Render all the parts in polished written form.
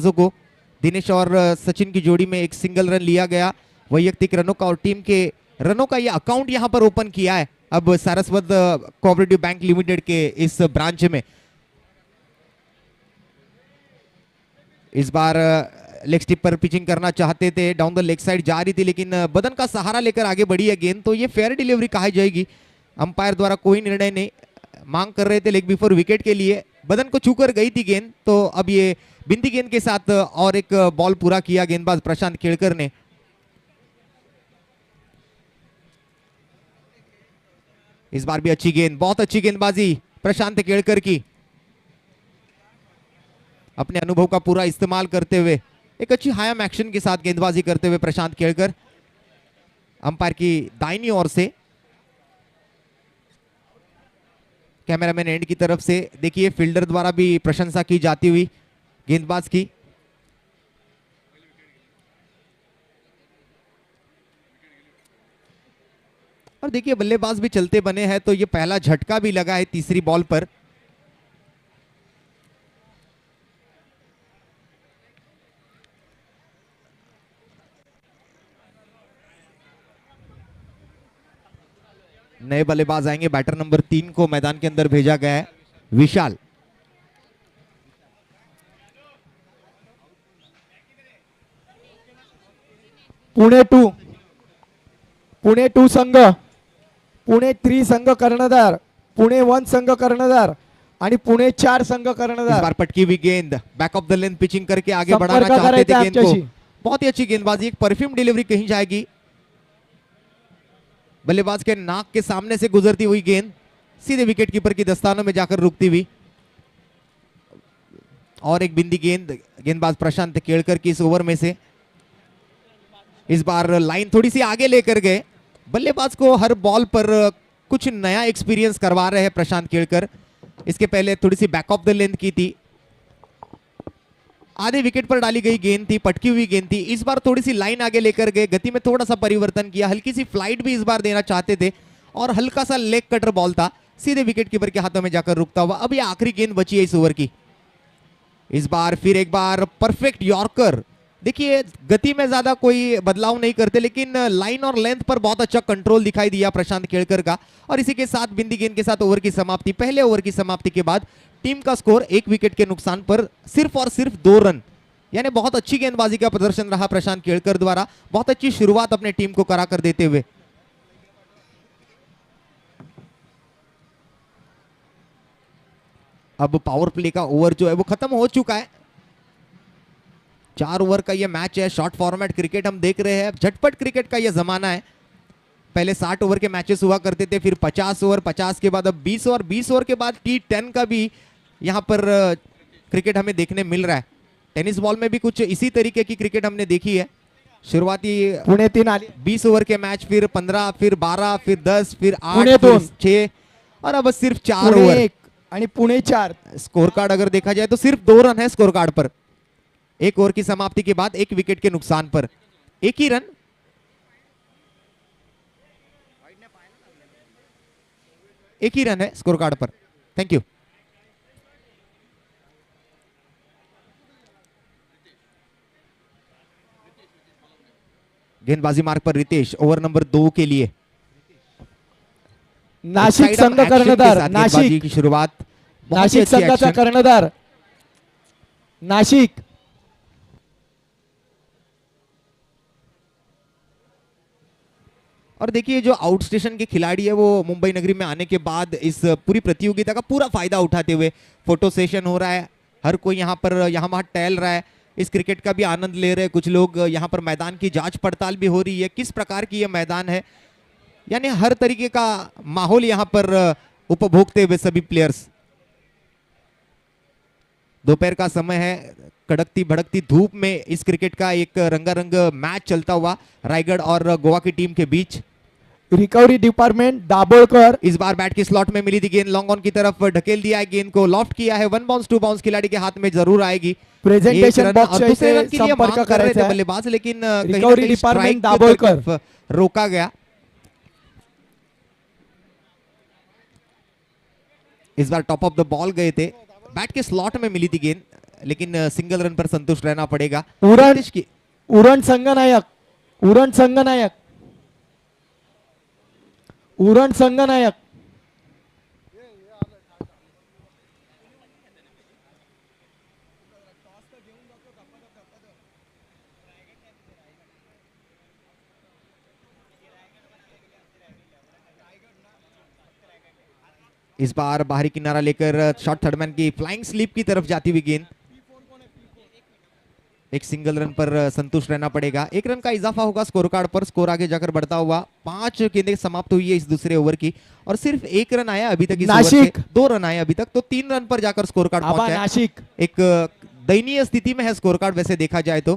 को दिनेश और सचिन की जोड़ी में एक सिंगल रन लिया गया वैयक्तिक रनों का और टीम के रनों का ये अकाउंट यहां पर ओपन किया है अब सारस्वत कोऑपरेटिव बैंक लिमिटेड के इस ब्रांच में। इस बार लेग स्टिप पर पिचिंग करना चाहते थे, डाउन द लेग साइड जा रही थी लेकिन बदन का सहारा लेकर आगे बढ़ी है गेंद, तो ये फेयर डिलीवरी कहा जाएगी। अंपायर द्वारा कोई निर्णय नहीं, मांग कर रहे थे लेग बिफोर विकेट के लिए, बदन को छूकर गई थी गेंद, तो अब ये बिंदी गेंद के साथ और एक बॉल पूरा किया गेंदबाज प्रशांत केड़कर ने। इस बार भी अच्छी गेंद, बहुत अच्छी गेंदबाजी प्रशांत केड़कर की, अपने अनुभव का पूरा इस्तेमाल करते हुए एक अच्छी हायम एक्शन के साथ गेंदबाजी करते हुए प्रशांत केड़कर अंपायर की दाहिनी ओर से। कैमरामैन एंड की तरफ से देखिए फील्डर द्वारा भी प्रशंसा की जाती हुई गेंदबाज की। और देखिए बल्लेबाज भी चलते बने हैं, तो ये पहला झटका भी लगा है तीसरी बॉल पर। नए बल्लेबाज आएंगे, बैटर नंबर 3 को मैदान के अंदर भेजा गया है, विशाल। पुणे 2 संघ, पुणे 3 संघ कर्णधार, पुणे 1 संघ कर्णधार आणि पुणे 4 संघ कर्णधार। इस बार पटकी हुई गेंद back of the length pitching करके आगे बढ़ाना चाहते थे गेंद को, बहुत ही अच्छी गेंदबाजी, एक परफ्यूम डिलीवरी कहीं जाएगी, बल्लेबाज के नाक के सामने से गुजरती हुई गेंद सीधे विकेट कीपर की दस्तानों में जाकर रुकती हुई। और एक बिंदी गेंद गेंदबाज प्रशांत केड़कर की इस ओवर में से। इस बार लाइन थोड़ी सी आगे लेकर गए, बल्लेबाज को हर बॉल पर कुछ नया एक्सपीरियंस करवा रहे हैं प्रशांत केड़कर। इसके पहले थोड़ी सी बैक ऑफ द लेंथ की थी, आधे विकेट पर डाली गई गेंद थी, पटकी हुई गेंद थी। इस बार थोड़ी सी लाइन आगे लेकर गए, गति में थोड़ा सा परिवर्तन किया, हल्की सी फ्लाइट भी इस बार देना चाहते थे और हल्का सा लेग कटर बॉल था, सीधे विकेट कीपर के हाथों में जाकर रुकता हुआ। अब ये आखिरी गेंद बची है इस ओवर की। इस बार फिर एक बार परफेक्ट यॉर्कर, देखिए गति में ज्यादा कोई बदलाव नहीं करते लेकिन लाइन और लेंथ पर बहुत अच्छा कंट्रोल दिखाई दिया प्रशांत केड़कर का। और इसी के साथ बिंदी गेंद के साथ ओवर की समाप्ति। पहले ओवर की समाप्ति के बाद टीम का स्कोर 1 विकेट के नुकसान पर सिर्फ और सिर्फ 2 रन, यानी बहुत अच्छी गेंदबाजी का प्रदर्शन रहा प्रशांत केड़कर द्वारा, बहुत अच्छी शुरुआत अपने टीम को करा कर देते हुए। अब पावर प्ले का ओवर जो है वो खत्म हो चुका है, 4 ओवर का ये मैच है, शॉर्ट फॉर्मेट क्रिकेट हम देख रहे हैं, झटपट क्रिकेट का ये जमाना है। पहले 60 ओवर के मैचेस हुआ करते थे, फिर 50 ओवर, 50 के बाद अब 20 ओवर, 20 ओवर के बाद T10 का भी यहाँ पर क्रिकेट हमें देखने मिल रहा है। टेनिस बॉल में भी कुछ इसी तरीके की क्रिकेट हमने देखी है, शुरुआती पुणे 3 20 ओवर के मैच, फिर 15, फिर 12, फिर 10, फिर 8, फिर 6 और अब सिर्फ 4 ओवर आणि पुणे 4। स्कोर कार्ड अगर देखा जाए तो सिर्फ 2 रन है स्कोर कार्ड पर, 1 ओवर की समाप्ति के बाद 1 विकेट के नुकसान पर 1 ही रन। एक ही रन है स्कोर कार्ड पर। Thank you. गेंदबाजी मार्ग पर रितेश, ओवर नंबर 2 के लिए। नाशिक संघ कर्णधार, नाशिक की शुरुआत, नाशिक संघाचा कर्णधार नाशिक। और देखिए जो आउट स्टेशन के खिलाड़ी है वो मुंबई नगरी में आने के बाद इस पूरी प्रतियोगिता का पूरा फायदा उठाते हुए, फोटो सेशन हो रहा है, हर कोई यहाँ पर यहाँ वहाँ टहल रहा है, इस क्रिकेट का भी आनंद ले रहे हैं। कुछ लोग यहाँ पर मैदान की जांच पड़ताल भी हो रही है, किस प्रकार की ये मैदान है, यानी हर तरीके का माहौल यहाँ पर उपभोगते हुए सभी प्लेयर्स। दोपहर का समय है, कड़कती भड़कती धूप में इस क्रिकेट का एक रंगारंग मैच चलता हुआ रायगढ़ और गोवा की टीम के बीच। रिकवरी डिपार्टमेंट दाभोळकर, इस बार बैट की स्लॉट में मिली थी गेंद, लॉन्ग ऑन की तरफ ढकेल दिया है, गेंद को लॉफ्ट किया है, 1 बाउंस 2 बाउंस खिलाड़ी के हाथ में जरूर आएगी। प्रेजेंटेशन बॉक्स से संपर्क कर रहे थे बल्लेबाज, लेकिन रिकवरी डिपार्टमेंट दाभोळकर रोका गया। इस बार टॉप ऑफ द बॉल गए थे, बैट के स्लॉट में मिली थी गेंद, लेकिन सिंगल रन पर संतुष्ट रहना पड़ेगा। उरण नीतीश की उरण संघनायक उरण संघनायक उरण संघनायक इस बार बाहरी किनारा लेकर शॉर्ट थर्डमैन की फ्लाइंग स्लीप की तरफ जाती हुई गेंद। एक सिंगल रन पर संतुष्ट रहना पड़ेगा। 1 रन का इजाफा होगा स्कोर कार्ड पर। स्कोर आगे जाकर बढ़ता हुआ 5 गेंदें समाप्त हुई है इस दूसरे ओवर की और सिर्फ 1 रन आया अभी तक इस ओवर से। नासिक 2 रन आए अभी तक, तो 3 रन पर जाकर स्कोर कार्ड आबा पहुंचा है। नासिक एक दयनीय स्थिति में है स्कोर कार्ड वैसे देखा जाए तो,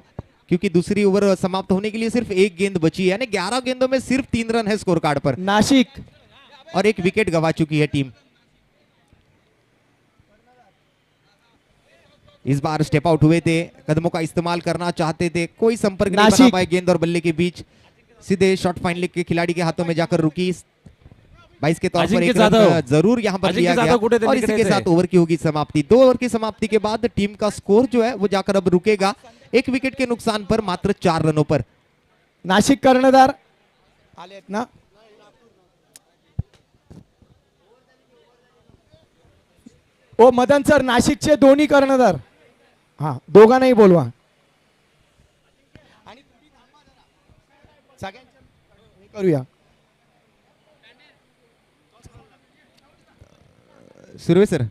क्योंकि दूसरी ओवर समाप्त होने के लिए सिर्फ 1 गेंद बची है, यानी 11 गेंदों में सिर्फ 3 रन है स्कोर कार्ड पर नासिक और 1 विकेट गंवा चुकी है टीम। इस बार स्टेप आउट हुए थे, कदमों का इस्तेमाल करना चाहते थे, कोई संपर्क नहीं बना नासिक पाए गेंद और बल्ले के बीच। सीधे शॉट फाइनल के खिलाड़ी के हाथों में जाकर रुकी। 22 के तौर पर अजिंक्य 1 रन जाधव। जरूर यहां पर अजिंक्य लिया जाधव गया कुठे ते और निकटे इसके थे। साथ ओवर की होगी समाप्ति। 2 ओवर की समाप्ति के बाद टीम का स्कोर जो है वो जाकर अब रुकेगा 1 विकेट के नुकसान पर, मात्र 4 रनों पर। नाशिक कर्णधार आलेत ना। ओ मदन सर, नाशिकचे दोन्ही कर्णधार, हा दोघा नाही बोलवा. आणि तुम्ही थांबा जरा. सगळ्यांच्या हे करूया. सुरवे सर,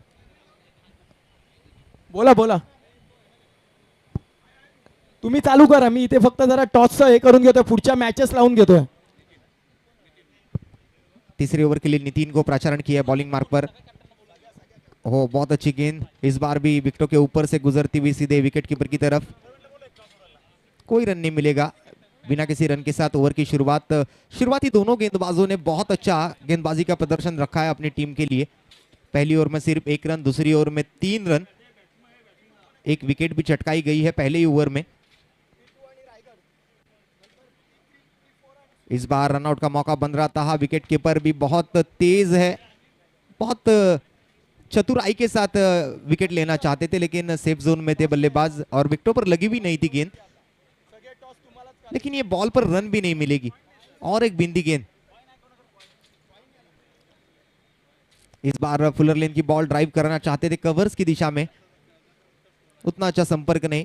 बोला बोला. तुम्ही चालू करा, मी इथे फक्त जरा टॉसचं हे करून घेतोय, पुढच्या मॅचेस लावून घेतोय. तीसरे ओवर के लिए नितिन को प्रचारण किया बॉलिंग मार्क पर। हो, बहुत अच्छी गेंद, इस बार भी विकेटों के ऊपर से गुजरती हुई सीधे विकेट कीपर की तरफ। कोई रन नहीं मिलेगा। बिना किसी रन के साथ ओवर की शुरुआती दोनों गेंदबाजों ने बहुत अच्छा गेंदबाजी का प्रदर्शन रखा है अपनी टीम के लिए। पहली ओवर में सिर्फ 1 रन, दूसरी ओवर में 3 रन, 1 विकेट भी चटकाई गई है पहले ही ओवर में। इस बार रनआउट का मौका बन रहा था। विकेट कीपर भी बहुत तेज है, बहुत चतुराई के साथ विकेट लेना चाहते थे, लेकिन सेफ जोन में थे बल्लेबाज और विकेटों पर लगी भी नहीं थी गेंद। लेकिन ये बॉल पर रन भी नहीं मिलेगी। और एक बिंदी गेंद, इस बार फुलर लेन की बॉल ड्राइव करना चाहते थे कवर्स की दिशा में, उतना अच्छा संपर्क नहीं।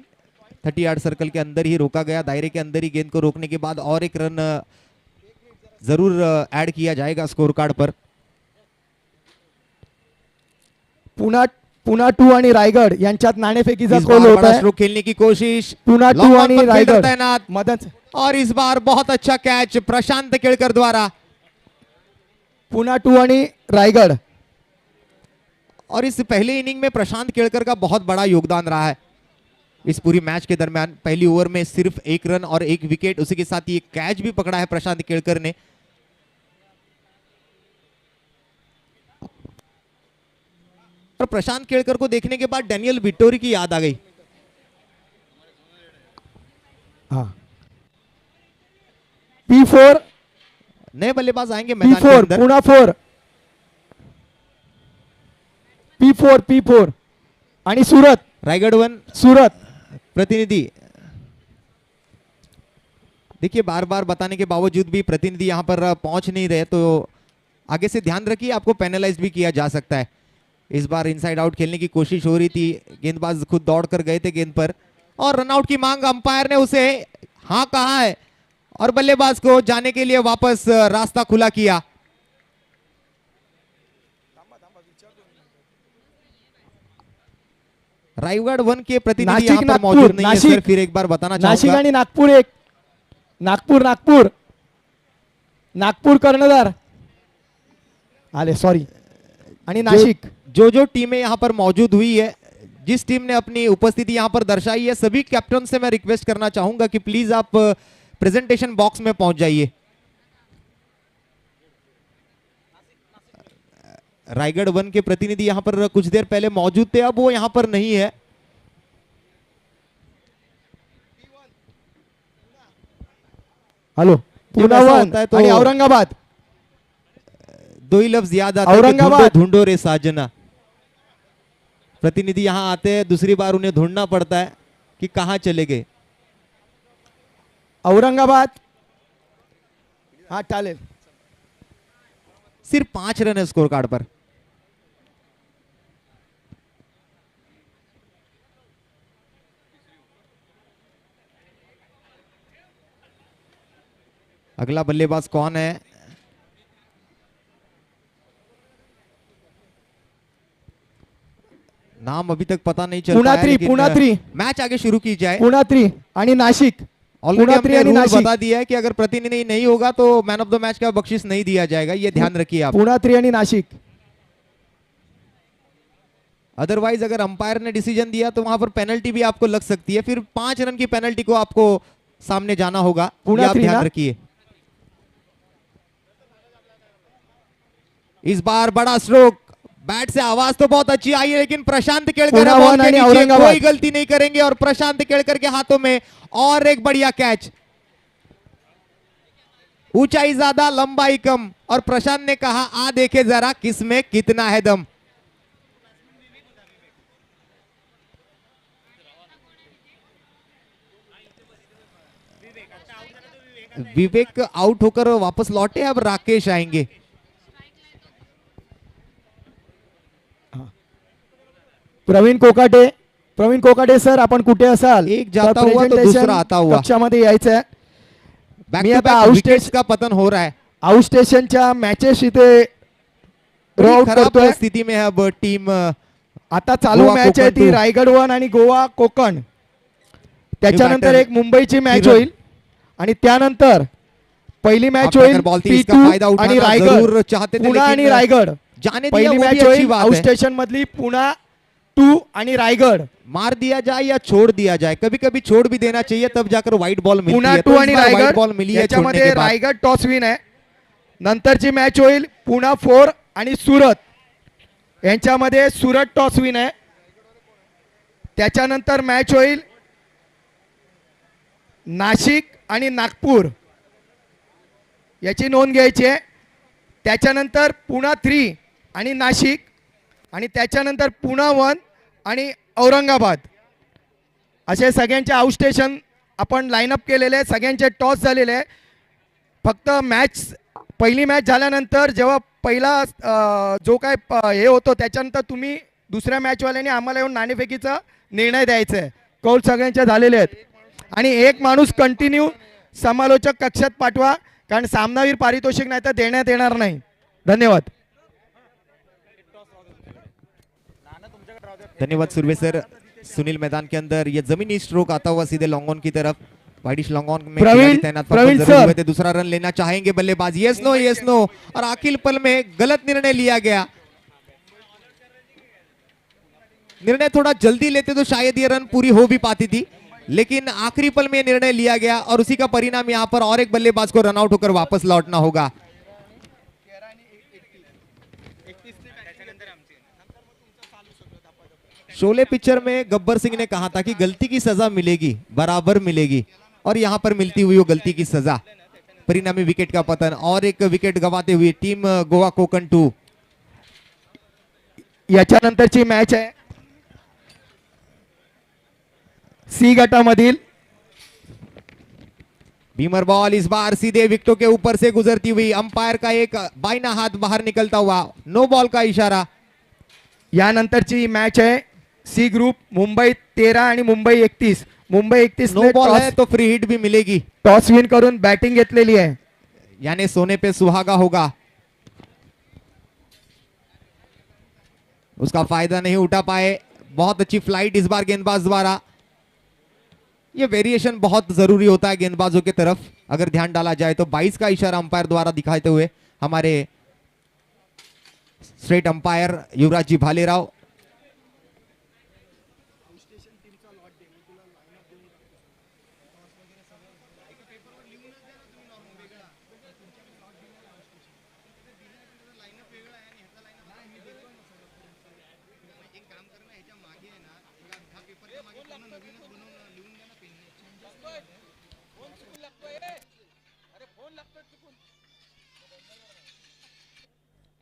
30 यार्ड सर्कल के अंदर ही रोका गया, दायरे के अंदर ही गेंद को रोकने के बाद और एक रन जरूर ऐड किया जाएगा स्कोर कार्ड पर। पुणा 2 आणि रायगड यांच्यात नाणेफेकीचा इस कोल बार होत बड़ा आहे. स्ट्रोक खेलने की कोशिश, पुणा 2 लॉन्ग ऑन आणि पर फील्डर रायगड तैनात मदन. और इस बार बहुत अच्छा कैच प्रशांत केळकर द्वारा। पुणा 2 आणि रायगड. और इस पहले इनिंग में प्रशांत केळकर का बहुत बड़ा योगदान रहा है इस पूरी मैच के दरमियान। पहली ओवर में सिर्फ 1 रन और 1 विकेट, उसी के साथ ही एक कैच भी पकड़ा है प्रशांत केळकर ने। और प्रशांत केळकर को देखने के बाद डैनियल विटोरी की याद आ गई। हा. P4 नए बल्लेबाज आएंगे मैदान के P4 अंदर। पुणा 4 P4 आणि सुरत रायगढ़ 1 सुरत. प्रतिनिधि, देखिए बार बार बताने के बावजूद भी प्रतिनिधि यहां पर पहुंच नहीं रहे, तो आगे से ध्यान रखिए, आपको पेनलाइज भी किया जा सकता है। इस बार इनसाइड आउट खेलने की कोशिश हो रही थी, गेंदबाज खुद दौड़ कर गए थे गेंद पर और रनआउट की मांग, अंपायर ने उसे हाँ कहा है और बल्लेबाज को जाने के लिए वापस रास्ता खुला किया। रायगढ़ 1 के प्रतिनिधि नाशिक, यहां पर नागपुर, मौजूद नहीं है नाशिक. सर, फिर एक बार बताना नाशिक चाहूंगा। आणि नागपूर. एक नागपूर कर्णधार आले, सॉरी. आणि नाशिक जो टीमें यहां पर मौजूद हुई है, जिस टीम ने अपनी उपस्थिति यहां पर दर्शाई है, सभी कैप्टन से मैं रिक्वेस्ट करना चाहूंगा कि प्लीज आप प्रेजेंटेशन बॉक्स में पहुंच जाइए। रायगढ़ 1 के प्रतिनिधि यहां पर कुछ देर पहले मौजूद थे, अब वो यहां पर नहीं है। हॅलो. पुणा ऐसा 1 होता है तो आणि औरंगाबाद. 2 ही लफ्ज याद आते हैं कि औरंगाबाद. ढूंढो रे साजना। प्रतिनिधि यहाँ आते हैं, दूसरी बार उन्हें ढूंढना पड़ता है कि कहाँ चले गए। औरंगाबाद, हाँ चालेल. सिर्फ 5 रन है स्कोर कार्ड पर। अगला बल्लेबाज कौन है? नाम अभी तक पता नहीं चल पाया, पुणात्री, लेकिन पुणात्री. मैच आगे शुरू की जाए। पुणात्री आणि नाशिक. ऑलरेडी पुणात्री हमने आणि रूल नाशिक. बता दिया है कि अगर प्रतिनिधि नहीं होगा तो मैन ऑफ द मैच का बख्शीश नहीं दिया जाएगा, ये ध्यान रखिए आप। पुणात्री आणि नाशिक. अदरवाइज अगर अंपायर ने डिसीजन दिया तो वहां पर पेनल्टी भी आपको लग सकती है, फिर 5 रन की पेनल्टी को आपको सामने जाना होगा, ये आप पुणात्री ध्यान ना? रखिए। इस बार बड़ा स्ट्रोक, बैट से आवाज तो बहुत अच्छी आई है, लेकिन प्रशांत केळकर पुन्हा बॉल वन के आणि नीचे औरंगाबाद. कोई गलती नहीं करेंगे और प्रशांत केळकर के हाथों में और एक बढ़िया कैच। ऊंचाई ज्यादा लंबाई कम, और प्रशांत ने कहा आ देखे जरा किसमें कितना है दम। विवेक आउट होकर वापस लौटे, अब राकेश आएंगे। प्रवीण कोकाटे. प्रवीण कोकाटे सर, आपण कुठे असाल? एक जाता तर हुआ तो presentation दूसरा आता हुआ। कक्षामध्ये यायचं आहे. बैक मी टू आता बैक आउट विकेट्स का पतन हो रहा है। आउट स्टेशनच्या मॅचेस इथे बड़ी आउट खराब करतोय. परिस्थिति में है अब टीम। आता चालू गोवा मॅच आहे कोकण ती टू. रायगड वन आणि गोवा कोकण. त्याच्यानंतर batter. एक मुंबईची मॅच किरण. होईल आणि त्यानंतर पहिली मॅच आपका होईल अगर बॉल थी, इसका P2 फायदा उठाना आणि रायगड. जरूर चाहते थे, पुणा आणि लेकिन रायगड. जाने दिया पहिली वो मॅच भी अच्छी होईल बात आउट है। स्टेशन मधली पुणा 2 आणि रायगड. मार दिया जाए या छोड़ दिया जाए, कभी कभी छोड़ भी देना चाहिए, तब जाकर व्हाइट बॉल मिलती पुणा है। 2 तो आणि इस बार व्हाइट रायगड. बॉल मिली है छोड़ने याच्यामध्ये के बाद। रायगड टॉस विन आहे. नंतरची मॅच होईल पुणा 4 आणि सुरत. यांच्यामध्ये सुरत टॉस विन आहे. त्याच्यानंतर मॅच होईल नाशिक आणि नागपूर, याची नोंद घ्यायची आहे. त्याच्यानंतर पुणा 3 आणि नाशिक, आणि त्याच्यानंतर पुणा 1 आणि औरंगाबाद. असे सगळ्यांचे आउट स्टेशन आपण लाईनअप केलेले आहे. सगळ्यांचे टॉस झालेले आहे. फक्त मॅच पहिली मॅच झाल्यानंतर जेव्हा पहिला जो काय हे होतो त्याच्यानंतर तुम्ही दुसऱ्या मॅचवाल्याने आम्हाला येऊन नाणेफेकीचा निर्णय द्यायचा आहे. कौल सगळ्यांचे झालेले आहेत. आणि एक माणूस कंटिन्यू समालोचक कक्षात पाठवा, कारण सामनावीर पारितोषिक नाही तर देण्यात येणार नाही. धन्यवाद. धन्यवाद सुरवे सर। सुनील मैदान के अंदर ये जमीनी स्ट्रोक आता हुआ सीधे लॉन्ग ऑन की तरफ। वाइडिश लॉन्ग ऑन में प्रवीण- खिलाड़ी तैनात पर प्रवीण जरूर सर। हुए थे। दूसरा रन लेना चाहेंगे बल्लेबाज। यस नो यस नो, और आखिरी पल में गलत निर्णय लिया गया। निर्णय थोड़ा जल्दी लेते तो शायद ये रन पूरी हो भी पाती थी, लेकिन आखिरी पल में निर्णय लिया गया और उसी का परिणाम यहाँ पर और एक बल्लेबाज को रन आउट होकर वापस लौटना होगा। शोले पिक्चर में गब्बर सिंह ने कहा था कि गलती की सजा मिलेगी, बराबर मिलेगी, और यहाँ पर मिलती हुई वो गलती की सजा, परिणामी विकेट का पतन और एक विकेट गवाते हुए टीम गोवा कोकण 2। याच्यानंतरची मॅच आहे सी गटामधील. बीमर बॉल इस बार सीधे विकेटों के ऊपर से गुजरती हुई, अंपायर का एक बाइना हाथ बाहर निकलता हुआ, नो बॉल का इशारा। यानंतरची मॅच आहे सी ग्रुप, मुंबई 13 आणि मुंबई 31. मुंबई 31 नो बॉल है तो फ्री हिट भी मिलेगी, टॉस विन करून बॅटिंग घेतलेली आहे. यानी सोने पे सुहागा होगा। उसका फायदा नहीं उठा पाए। बहुत अच्छी फ्लाइट इस बार गेंदबाज द्वारा। ये वेरिएशन बहुत जरूरी होता है गेंदबाजों की तरफ, अगर ध्यान डाला जाए तो। 22 का इशारा अंपायर द्वारा दिखाते हुए हमारे स्ट्रेट अंपायर युवराज जी भालेराव।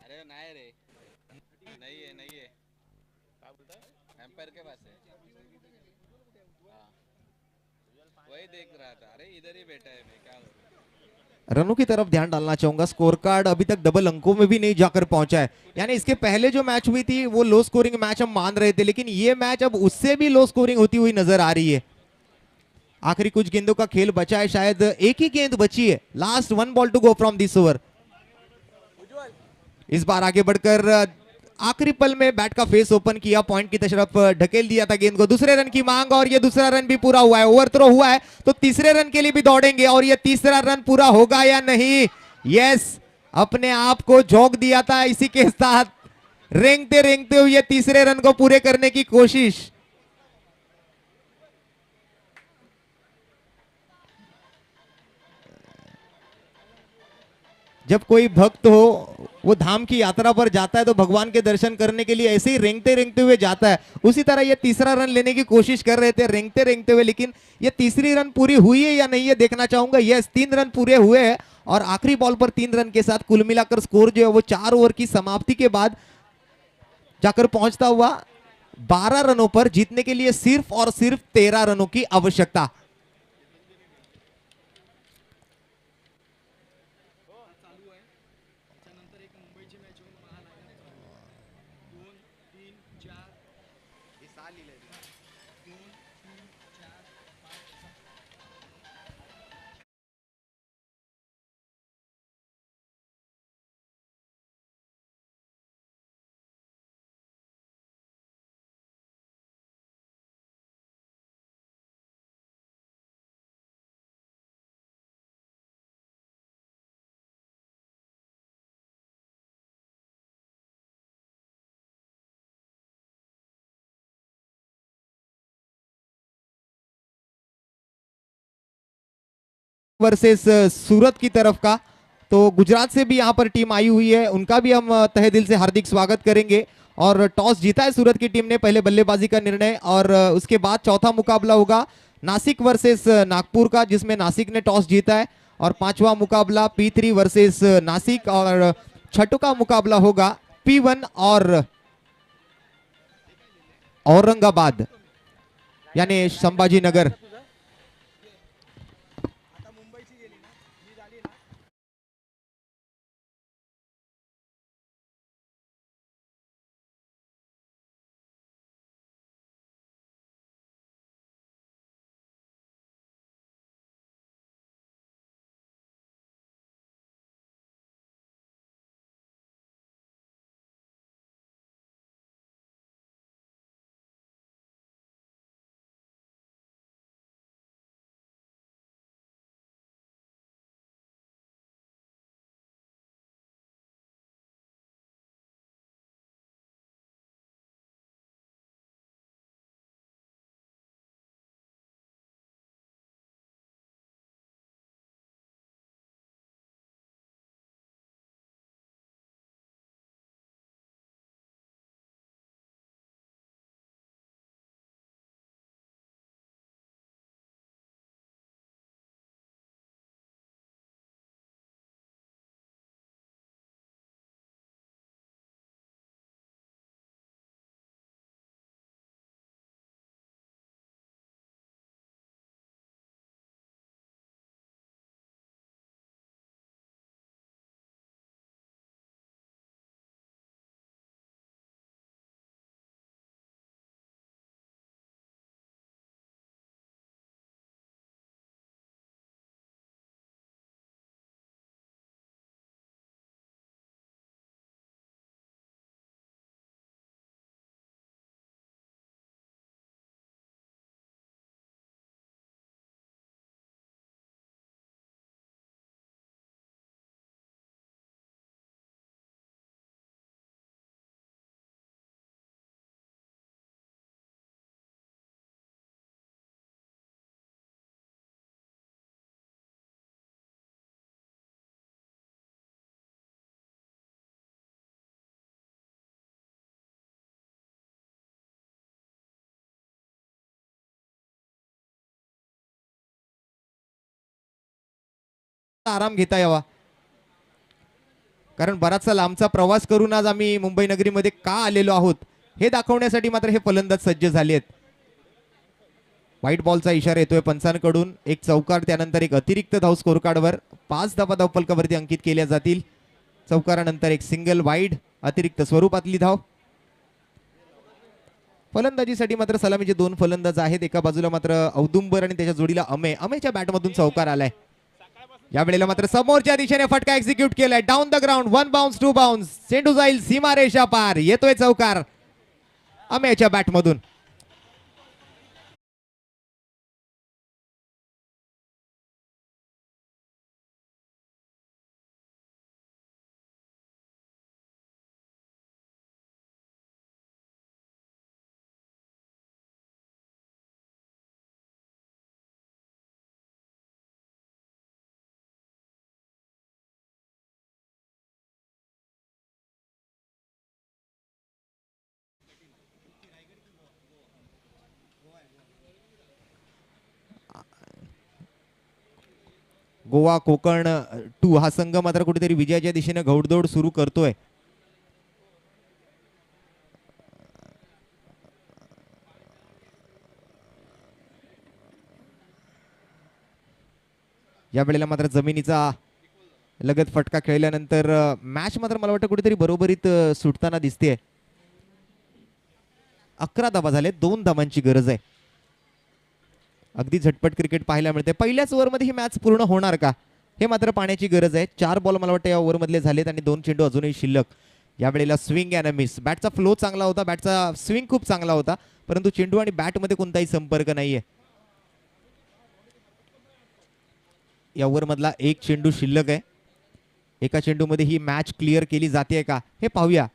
अरे नाही रे, नाहीये नाहीये. काय बोलताय? एम्पायर के पास है। हाँ, वही देख रहा था। अरे इधर ही बैठा है, मैं क्या करूं? रनों की तरफ ध्यान डालना चाहूंगा। स्कोर कार्ड अभी तक डबल अंकों में भी नहीं जाकर पहुंचा है। यानी इसके पहले जो मैच हुई थी वो लो स्कोरिंग मैच हम मान रहे थे, लेकिन ये मैच अब उससे भी लो स्कोरिंग होती हुई नजर आ रही है। आखिरी कुछ गेंदों का खेल बचा है, शायद एक ही गेंद बची है। Last one ball to go from this over. इस बार आगे बढ़कर आखिरी पल में बैट का फेस ओपन किया, पॉइंट की तरफ ढकेल दिया था गेंद को। दूसरे रन की मांग और ये दूसरा रन भी पूरा हुआ है। ओवर थ्रो हुआ है तो तीसरे रन के लिए भी दौड़ेंगे और ये तीसरा रन पूरा होगा या नहीं। यस, अपने आप को झोंक दिया था इसी के साथ, रेंगते रेंगते हुए तीसरे रन को पूरे करने की कोशिश। जब कोई भक्त हो वो धाम की यात्रा पर जाता है तो भगवान के दर्शन करने के लिए ऐसे ही रेंगते रेंगते हुए जाता है। उसी तरह ये तीसरा रन लेने की कोशिश कर रहे थे रेंगते रेंगते हुए, लेकिन ये तीसरी रन पूरी हुई है या नहीं ये देखना चाहूंगा। यस, 3 रन पूरे हुए हैं और आखिरी बॉल पर 3 रन के साथ कुल मिलाकर स्कोर जो है वो 4 ओवर की समाप्ति के बाद जाकर पहुंचता हुआ 12 रनों पर। जीतने के लिए सिर्फ और सिर्फ 13 रनों की आवश्यकता। वर्सेस सूरत की तरफ का, तो गुजरात से भी यहां पर टीम आई हुई है, उनका भी हम तहे दिल से हार्दिक स्वागत करेंगे। और टॉस जीता है सूरत की टीम ने, पहले बल्लेबाजी का निर्णय, और उसके बाद चौथा मुकाबला होगा नासिक वर्सेस नागपुर का, जिसमें नासिक ने टॉस जीता है। और पांचवा मुकाबला P3 वर्सेस नासिक, और छठवां मुकाबला होगा P1 और औरंगाबाद यानी संभाजीनगर। आराम घेता यावा, कारण बराचसा लांबचा प्रवास करून आज आम्ही मुंबई नगरीमध्ये का आलेलो आहोत हे दाखवण्यासाठी मात्र हे फलंदाज सज्ज झाले आहेत. व्हाईट बॉलचा इशारा येतोय पंचांकडून. एक चौकार त्यानंतर एक अतिरिक्त धाव स्कोर कार्डवर. 5 धावा धावफलकावरती अंकित केल्या जातील. चौकारानंतर एक सिंगल वाईड अतिरिक्त स्वरूपातली धाव. फलंदाजीसाठी मात्र सलामीचे 2 फलंदाज आहेत. एका बाजूला मात्र औदुंबर आणि त्याच्या जोडीला अमेच्या बॅटमधून चौकार आलाय. या वेळेला मात्र समोरच्या दिशेने फटका एक्झिक्यूट केलाय. Down the ground 1 bounce 2 bounce. चेंडू जाईल सीमारेषा पार. येतोय चौकार अमेच्या बॅटमधून. गोवा कोकण 2 हा संघ मात्र कुठेतरी विजयाच्या दिशेने घौडदौड सुरू करतोय. या वेळेला मात्र जमिनीचा लगत फटका खेळल्यानंतर मॅच मात्र मला वाटतं कुठेतरी बरोबरीत सुटताना दिसते. 11 धावा झाले. 2 धावांची गरज आहे. अगदी झटपट क्रिकेट पाहायला मिळते. पहिल्याच ओव्हरमध्ये ही मॅच पूर्ण होणार का हे मात्र पाहण्याची गरज आहे. 4 बॉल मला वाटतं या ओव्हरमधले झालेत आणि 2 चेंडू अजूनही शिल्लक. या वेळेला स्विंग अँड मिस. बॅटचा फ्लो चांगला होता. बॅटचा स्विंग खूप चांगला होता. परंतु चेंडू आणि बॅटमध्ये कोणताही संपर्क नाहीये. या ओव्हरमधला एक चेंडू शिल्लक आहे. एका चेंडूमध्ये ही मॅच क्लिअर केली जाते का हे पाहूया.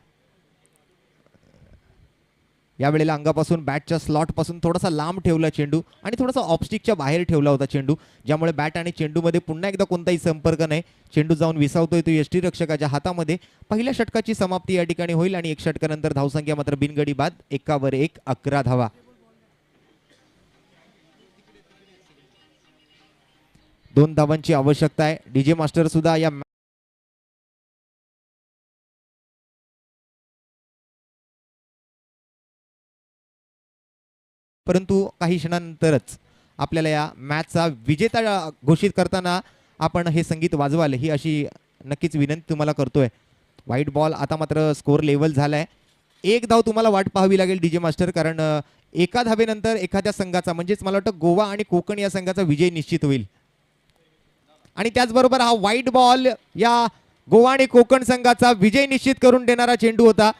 या वेळेला अंगापासून बॅटच्या स्लॉट पासून थोडासा लांब ठेवला चेंडू आणि थोडासा ऑफस्टिकच्या बाहेर ठेवला होता चेंडू, ज्यामुळे बॅट आणि चेंडूमध्ये पुन्हा एकदा कोणताही संपर्क नाही. चेंडू जाऊन विसावतोय तो यष्टीरक्षकाच्या हातामध्ये. पहिल्या षटकाची समाप्ती या ठिकाणी होईल आणि 1 षटकानंतर धावसंख्या मात्र बिनगडी बाद 1 11 धावा. दोन धावांची आवश्यकता आहे. डीजे मास्टर सुद्धा या परंतु काही क्षणांनंतरच आपल्याला या मॅचचा विजेता घोषित करताना आपण हे संगीत वाजवाल ही अशी नक्कीच विनंती तुम्हाला करतोय. व्हाईट बॉल आता मात्र स्कोर लेवल झालाय. 1 धाव तुम्हाला वाट पाहावी लागेल डीजे मास्टर, कारण एका धावेनंतर एखाद्या संघाचा म्हणजेच मला वाटतं गोवा आणि कोकण या संघाचा विजय निश्चित होईल. आणि त्याचबरोबर हा व्हाईट बॉल या गोवा आणि कोकण संघाचा विजय निश्चित करून देणारा चेंडू होता.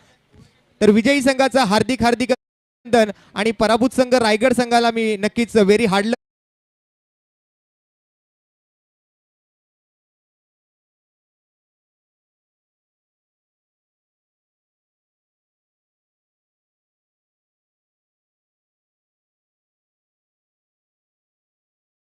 तर विजयी संघाचा हार्दिक हार्दिक अभिनंदन आणि पराभूत संघ रायगड संघाला मी नक्कीच व्हेरी हार्ड